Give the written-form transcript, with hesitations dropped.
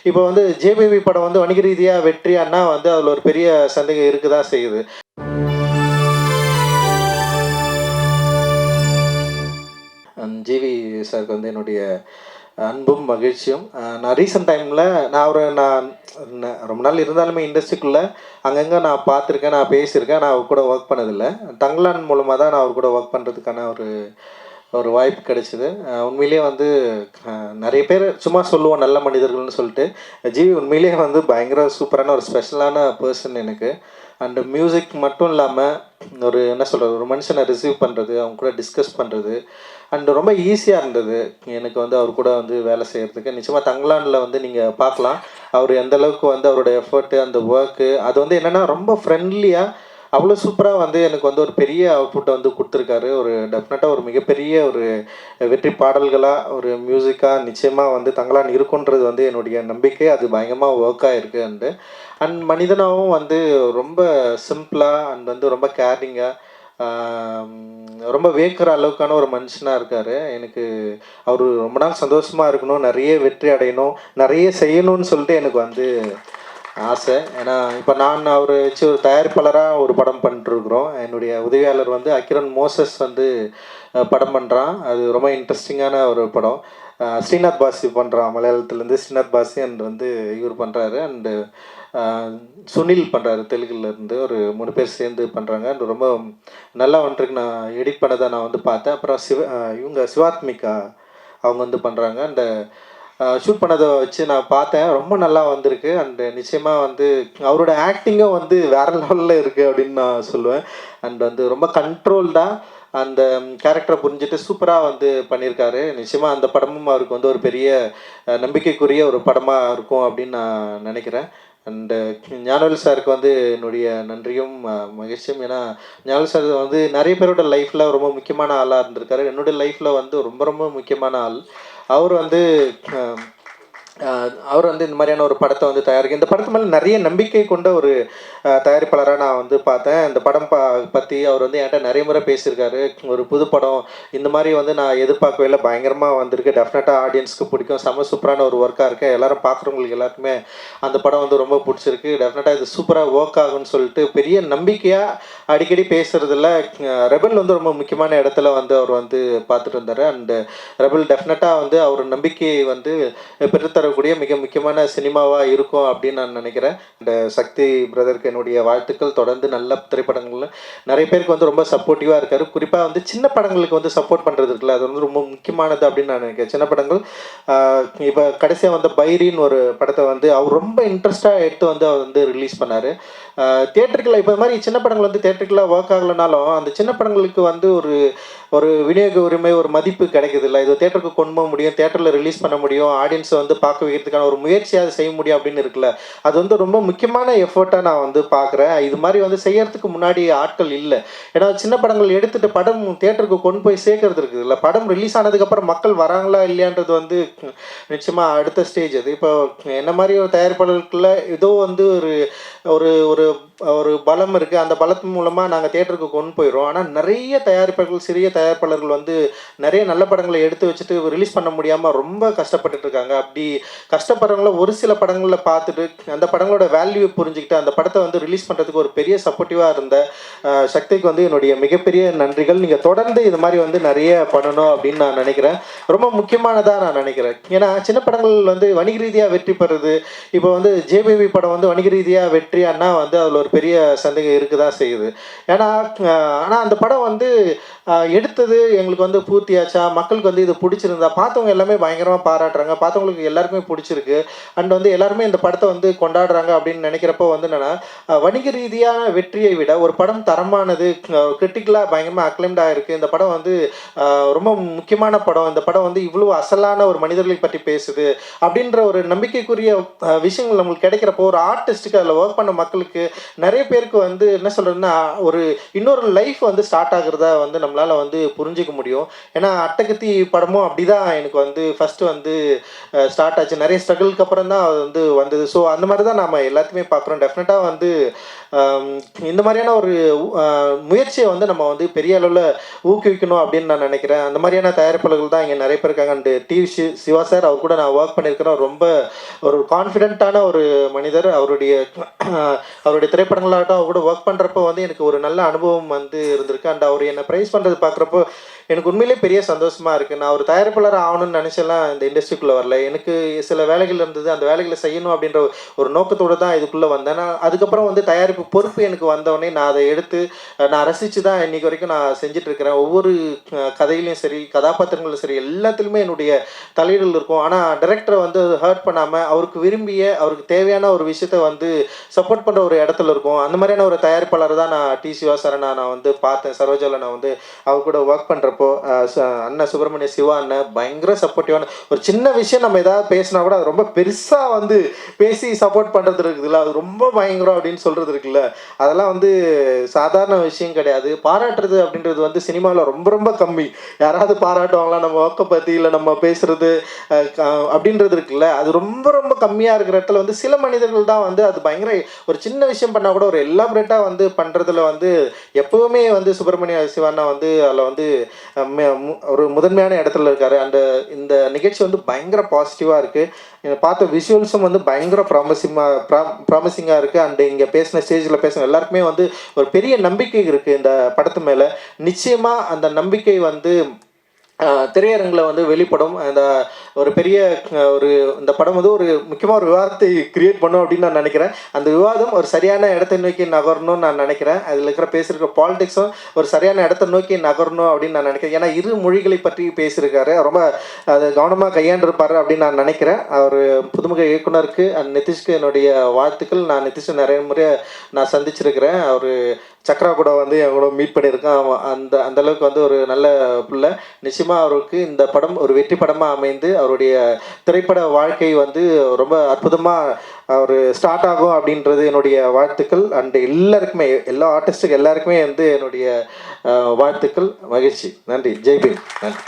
இப்போ வந்து ஜேபிபி படம் வந்து வணிக ரீதியாக வெற்றியானா வந்து அதில் ஒரு பெரிய சந்தேகம் இருக்க தான் செய்யுது. ஜிவி சாருக்கு வந்து என்னுடைய அன்பும் மகிழ்ச்சியும். நான் ரீசெண்ட் டைமில் நான் ரொம்ப நாள் இருந்தாலுமே இண்டஸ்ட்ரிக்குள்ளே அங்கங்கே நான் பார்த்துருக்கேன், நான் பேசியிருக்கேன். நான் அவர் கூட ஒர்க் பண்ணதில்லை. தங்கலான் மூலமாக தான் நான் அவர் கூட ஒர்க் பண்ணுறதுக்கான ஒரு ஒரு வாய்ப்பு கிடைச்சிது. உண்மையிலேயே வந்து நிறைய பேர் சும்மா சொல்லுவோம் நல்ல மனிதர்கள்னு சொல்லிட்டு. ஜிவி உண்மையிலேயே வந்து பயங்கர சூப்பரான ஒரு ஸ்பெஷலான பர்சன் எனக்கு. அண்டு மியூசிக் மட்டும் இல்லாமல் ஒரு என்ன சொல்கிறது, ஒரு மனுஷனை ரிசீவ் பண்ணுறது, அவங்க கூட டிஸ்கஸ் பண்ணுறது அண்டு ரொம்ப ஈஸியாக இருந்தது எனக்கு வந்து அவர் கூட வந்து வேலை செய்கிறதுக்கு. நிச்சயமாக தங்கலானில் வந்து நீங்கள் பார்க்கலாம் அவர் எந்தளவுக்கு வந்து அவருடைய எஃபர்ட்டு, அந்த ஒர்க்கு அது வந்து என்னென்னா ரொம்ப ஃப்ரெண்ட்லியாக அவ்வளோ சூப்பராக வந்து எனக்கு வந்து ஒரு பெரிய அவுட்புட்டை வந்து கொடுத்துருக்காரு. ஒரு டெஃபினட்டாக ஒரு மிகப்பெரிய ஒரு வெற்றி பாடல்களாக ஒரு மியூசிக்காக நிச்சயமாக வந்து தங்கலான் இருக்குன்றது வந்து என்னுடைய நம்பிக்கை. அது பயங்கரமாக ஒர்க் ஆகிருக்கு. அண்ட் மனிதனாகவும் வந்து ரொம்ப சிம்பிளாக அண்ட் வந்து ரொம்ப கேரிங்காக ரொம்ப வியக்கிற அளவுக்கான ஒரு மனுஷனாக இருக்கார். எனக்கு அவர் ரொம்ப நாள் சந்தோஷமாக இருக்கணும், நிறைய வெற்றி அடையணும், நிறைய செய்யணும்னு சொல்லிட்டு எனக்கு வந்து ஆசை. ஏன்னா இப்போ நான் அவர் வச்சு ஒரு தயாரிப்பாளராக ஒரு படம் பண்ணிட்டுருக்குறோம். என்னுடைய உதவியாளர் வந்து அக்கிரன் மோசஸ் வந்து படம் பண்ணுறான். அது ரொம்ப இன்ட்ரெஸ்டிங்கான ஒரு படம். ஸ்ரீநாத் பாசி பண்ணுறான், மலையாளத்துலேருந்து ஸ்ரீநாத் பாசி அண்ட் வந்து இவர் பண்ணுறாரு. அண்டு சுனில் பண்ணுறாரு தெலுங்குலேருந்து. ஒரு 3 பேர் சேர்ந்து பண்ணுறாங்க. அண்ட் ரொம்ப நல்லா வந்துருக்கு. நான் எடிட் பண்ணதை நான் வந்து பார்த்தேன். அப்புறம் இவங்க சிவாத்மிகா அவங்க வந்து பண்ணுறாங்க. அண்ட் ஷூட் பண்ணதை வச்சு நான் பார்த்தேன். ரொம்ப நல்லா வந்திருக்கு. அண்டு நிச்சயமாக வந்து அவரோட ஆக்டிங்கும் வந்து வேறு லெவலில் இருக்குது அப்படின்னு நான் சொல்லுவேன். அண்ட் வந்து ரொம்ப கண்ட்ரோல்டாக அந்த கேரக்டரை புரிஞ்சுட்டு சூப்பராக வந்து பண்ணியிருக்காரு. நிச்சயமாக அந்த படமும் அவருக்கு வந்து ஒரு பெரிய நம்பிக்கைக்குரிய ஒரு படமாக இருக்கும் அப்படின்னு நான் நினைக்கிறேன். அண்டு ஞானவேல் சாருக்கு வந்து என்னுடைய நன்றியும் மகிழ்ச்சியும். ஏன்னா ஞானவேல் சார் வந்து நிறைய பேரோட லைஃப்பில் ரொம்ப முக்கியமான ஆளாக இருந்திருக்காரு. என்னுடைய லைஃப்பில் வந்து ரொம்ப ரொம்ப முக்கியமான ஆள். அவர் வந்து இந்த மாதிரியான ஒரு படத்தை வந்து தயாரிக்க இந்த படத்து மேலே நிறைய நம்பிக்கை கொண்ட ஒரு தயாரிப்பாளராக நான் வந்து பார்த்தேன். இந்த படம் பற்றி அவர் வந்து என்கிட்ட நிறைய முறை பேசியிருக்காரு. ஒரு புது படம் இந்த மாதிரி வந்து நான் எதிர்பார்க்கவே இல்லை, பயங்கரமாக வந்திருக்கு, டெஃபினட்டாக ஆடியன்ஸ்க்கு பிடிக்கும், செம்ம சூப்பரான ஒரு ஒர்க்காக இருக்குது, எல்லோரும் பார்க்குறவங்களுக்கு எல்லாருக்குமே அந்த படம் வந்து ரொம்ப பிடிச்சிருக்கு, டெஃபினட்டாக இது சூப்பராக ஒர்க் ஆகும்னு சொல்லிட்டு பெரிய நம்பிக்கையாக அடிக்கடி பேசுகிறதுல ரெபல் வந்து ரொம்ப முக்கியமான இடத்துல வந்து அவர் வந்து பார்த்துட்டு இருந்தார். அண்டு ரெபல் டெஃபினட்டாக வந்து அவர் நம்பிக்கையை வந்து பெற்றுத்தரக்கூடிய மிக முக்கியமான சினிமாவாக இருக்கும் அப்படின்னு நான் நினைக்கிறேன். இந்த சக்தி பிரதருக்கு என்னுடைய வாழ்த்துக்கள். தொடர்ந்து நல்ல திரைப்படங்கள் நிறைய பேருக்கு வந்து ரொம்ப சப்போர்ட்டிவாக இருக்கார். குறிப்பாக வந்து சின்ன படங்களுக்கு வந்து சப்போர்ட் பண்ணுறது இருக்குல்ல, அது வந்து ரொம்ப முக்கியமானது அப்படின்னு நான் நினைக்கிறேன். சின்ன படங்கள் இப்போ கடைசியாக வந்த பைரின்னு ஒரு படத்தை வந்து அவர் ரொம்ப இன்ட்ரெஸ்டாக எடுத்து வந்து அவர் வந்து ரிலீஸ் பண்ணார். தியேட்டருக்குள்ள இப்போ மாதிரி சின்ன படங்கள் வந்து தியேட்டருக்குள்ள ஒர்க் ஆகலைனாலும் அந்த சின்ன படங்களுக்கு வந்து ஒரு விநியோக உரிமை, ஒரு மதிப்பு கிடைக்குது இல்லை, இது தியேட்டருக்கு கொண்டு போக முடியும், தியேட்டரில் ரிலீஸ் பண்ண முடியும், ஆடியன்ஸை வந்து பார்க்க வைக்கிறதுக்கான ஒரு முயற்சியாக செய்ய முடியும் அப்படின்னு இருக்குல்ல, அது வந்து ரொம்ப முக்கியமான எஃபர்ட்டாக நான் வந்து பார்க்குறேன். இது மாதிரி வந்து செய்யறதுக்கு முன்னாடி ஆட்கள் இல்லை. ஏன்னா சின்ன படங்கள் எடுத்துகிட்டு படம் தியேட்டருக்கு கொண்டு போய் சேர்க்கறது இருக்குது இல்லை, படம் ரிலீஸ் ஆனதுக்கப்புறம் மக்கள் வராங்களா இல்லையான்றது வந்து நிச்சயமாக அடுத்த ஸ்டேஜ். அது இப்போ என்ன மாதிரி ஒரு தயாரிப்பாளர்களுக்குள்ள ஏதோ வந்து ஒரு ஒரு ஒரு பலம் இருக்குது, அந்த பலத்தின் மூலமாக நாங்கள் தியேட்டருக்கு கொண்டு போயிடுறோம். ஆனால் நிறைய தயாரிப்பாளர்கள், சிறிய தயாரிப்பாளர்கள் வந்து நிறைய நல்ல படங்களை எடுத்து வச்சுட்டு ரிலீஸ் பண்ண முடியாமல் ரொம்ப கஷ்டப்பட்டுட்டு இருக்காங்க. அப்படி கஷ்டப்படுறவங்கள ஒரு சில படங்களில் பார்த்துட்டு அந்த படங்களோட வேல்யூ புரிஞ்சுக்கிட்டு அந்த படத்தை வந்து ரிலீஸ் பண்ணுறதுக்கு ஒரு பெரிய சப்போர்ட்டிவாக இருந்த சக்திக்கு வந்து என்னுடைய மிகப்பெரிய நன்றிகள். நீங்கள் தொடர்ந்து இது மாதிரி வந்து நிறைய பண்ணணும் அப்படின்னு நான் நினைக்கிறேன். ரொம்ப முக்கியமானதாக நான் நினைக்கிறேன். ஏன்னா சின்ன படங்கள் வந்து வணிக ரீதியாக வெற்றி பெறுது. இப்போ வந்து ஜேபிபி படம் வந்து வணிக ரீதியாக வெற்றியானா வந்து அதில் ஒரு பெரிய சந்தேகம் இருக்க தான் செய்யுது. ஏன்னா ஆனால் அந்த படம் வந்து எடுத்தது எங்களுக்கு வந்து பூர்த்தியாச்சா, மக்களுக்கு வந்து இது பிடிச்சிருந்தா, பார்த்தவங்க எல்லாமே பயங்கரமாக பாராட்டுறாங்க, பார்த்தவங்களுக்கு எல்லாருக்குமே பிடிச்சிருக்கு. அண்ட் வந்து எல்லாருமே இந்த படத்தை வந்து கொண்டாடுறாங்க அப்படின்னு நினைக்கிறப்போ வந்து என்னென்னா, வணிக ரீதியான வெற்றியை விட ஒரு படம் தரமானது, கிரிட்டிக்கலாக பயங்கரமாக அக்ளைம்டாக இருக்குது, இந்த படம் வந்து ரொம்ப முக்கியமான படம், இந்த படம் வந்து இவ்வளோ அசலான ஒரு மனிதர்களை பற்றி பேசுது அப்படின்ற ஒரு நம்பிக்கைக்குரிய விஷயங்கள் நம்மளுக்கு கிடைக்கிறப்போ ஒரு ஆர்டிஸ்ட்டுக்கு அதில் ஒர்க் பண்ண மக்களுக்கு நிறைய பேருக்கு வந்து என்ன சொல்கிறதுன்னா ஒரு இன்னொரு லைஃப் வந்து ஸ்டார்ட் ஆகுறதா வந்து நம்மளால் வந்து புரிஞ்சிக்க முடியும். ஏன்னா அட்டகத்தி படமும் அப்படி தான் எனக்கு வந்து ஃபஸ்ட்டு வந்து ஸ்டார்ட் ஆச்சு. ஆச்சு, நிறைய ஸ்ட்ரகிளுக்கு அப்புறம் தான் அது வந்து வந்தது. ஸோ அந்த மாதிரி தான் நம்ம எல்லாத்தையுமே பார்க்குறோம். டெஃபினட்டாக வந்து இந்த மாதிரியான ஒரு முயற்சியை வந்து நம்ம வந்து பெரிய அளவில் ஊக்குவிக்கணும் அப்படின்னு நான் நினைக்கிறேன். அந்த மாதிரியான தயாரிப்பாளர்கள் தான் இங்கே நிறைய பேர் இருக்காங்க. அண்டு சிவா சார், அவர் கூட நான் ஒர்க் பண்ணியிருக்கிறேன். ரொம்ப ஒரு கான்ஃபிடென்ட்டான ஒரு மனிதர். அவருடைய திரைப்படங்களாகட்டும் அவர் கூட ஒர்க் பண்ணுறப்போ வந்து எனக்கு ஒரு நல்ல அனுபவம் வந்து இருந்திருக்கு. அண்ட் அவர் என்னை ப்ரைஸ் பண்ணுறது பார்க்குறப்போ எனக்கு உண்மையிலே பெரிய சந்தோஷமாக இருக்குது. நான் ஒரு தயாரிப்பாளர் ஆகணும்னு நினச்செல்லாம் இந்த இண்டஸ்ட்ரிக்குள்ளே வரல. எனக்கு சில வேலைகள் இருந்தது, அந்த வேலைகளை செய்யணும் அப்படின்ற ஒரு நோக்கத்தோடு தான் இதுக்குள்ளே வந்தேன். நான் அதுக்கப்புறம் வந்து தயாரிப்பு பொறுப்பு எனக்கு வந்தவொடனே நான் அதை எடுத்து நான் ரசித்து தான் இன்றைக்கி வரைக்கும் நான் செஞ்சிட்ருக்கிறேன். ஒவ்வொரு கதையிலையும் சரி, கதாபாத்திரங்களும் சரி, எல்லாத்துலேயுமே என்னுடைய தலையீடுகள் இருக்கும். ஆனால் டைரக்டரை வந்து ஹர்ட் பண்ணாமல் அவருக்கு விரும்பிய, அவருக்கு தேவையான ஒரு விஷயத்தை வந்து சப்போர்ட் பண்ணுற ஒரு இடத்துல இருக்கும். அந்த மாதிரியான ஒரு தயாரிப்பாளர் தான் நான் சிவா சாரை நான் வந்து பார்த்தேன். சரோஜாவில் நான் வந்து அவர் கூட ஒர்க் பண்ணுறப்போ அண்ணன் சுப்பிரமணிய சிவா அண்ணன் பயங்கர சப்போர்ட்டிவான ஒரு சின்ன விஷயம் நம்ம ஏதாவது பேசினா கூட அது ரொம்ப பெருசாக வந்து பேசி சப்போர்ட் பண்ணுறது இருக்குதுல்ல, அது ரொம்ப பயங்கரம் அப்படின்னு சொல்கிறது இருக்குல்ல, அதெல்லாம் வந்து சாதாரண விஷயம் கிடையாது. பாராட்டுறது அப்படின்றது வந்து சினிமாவில் ரொம்ப ரொம்ப கம்மி. யாராவது பாராட்டுவாங்களா நம்ம ஒர்க்கை பற்றி, இல்லை நம்ம பேசுகிறது அப்படின்றது இருக்குல்ல, அது ரொம்ப ரொம்ப கம்மியாக இருக்கிற இடத்துல வந்து சில மனிதர்கள் தான் வந்து அது பயங்கர ஒரு சின்ன விஷயம் பண்ணால் கூட ஒரு எலாபரேட்டாக வந்து பண்ணுறதுல வந்து எப்போவுமே வந்து சுப்பிரமணிய சிவானா வந்து அதில் வந்து ஒரு முதன்மையான இடத்துல இருக்காரு. அந்த இந்த நிகழ்ச்சி வந்து பயங்கர பாசிட்டிவாக இருக்குது. பார்த்த விஷுவல்ஸும் வந்து பயங்கர ப்ராமிசிங்காக இருக்குது. அண்டு இங்கே பேசின ஸ்டேஜில் பேசின எல்லாருக்குமே வந்து ஒரு பெரிய நம்பிக்கை இருக்குது இந்த படத்து மேலே. நிச்சயமாக அந்த நம்பிக்கை வந்து திரையரங்கில் வந்து வெளிப்படும். அந்த ஒரு பெரிய ஒரு இந்த படம் வந்து ஒரு முக்கியமாக ஒரு விவாதத்தை கிரியேட் பண்ணும் அப்படின்னு நான் நினைக்கிறேன். அந்த விவாதம் ஒரு சரியான இடத்தை நோக்கி நகரணும்னு நான் நினைக்கிறேன். அதில் பேசியிருக்கிற பாலிடிக்ஸும் ஒரு சரியான இடத்தை நோக்கி நகரணும் அப்படின்னு நான் நினைக்கிறேன். ஏன்னா இரு மொழிகளை பற்றி பேசியிருக்காரு, ரொம்ப அதை கவனமாக கையாண்டிருப்பார் அப்படின்னு நான் நினைக்கிறேன். அவர் புதுமுக இயக்குனருக்கு நிதிஷ்க்கு என்னுடைய வாழ்த்துக்கள். நான் நிதிஷை நிறைய முறை நான் சந்திச்சிருக்கிறேன். அவர் சக்ரா கூட வந்து என் கூட மீட் பண்ணியிருக்கேன். அந்த அளவுக்கு வந்து ஒரு நல்ல பிள்ளை. நிச்சயமாக அவருக்கு இந்த படம் ஒரு வெற்றி படமாக அமைந்து அவருடைய திரைப்பட வாழ்க்கை வந்து ரொம்ப அற்புதமாக அவர் ஸ்டார்ட் ஆகும் அப்படின்றது என்னுடைய வாழ்த்துக்கள். அண்டு எல்லாருக்குமே, எல்லா ஆர்டிஸ்ட்டுக்கு எல்லாருக்குமே வந்து என்னுடைய வாழ்த்துக்கள். மகிழ்ச்சி. நன்றி. ஜெய்பீம். நன்றி.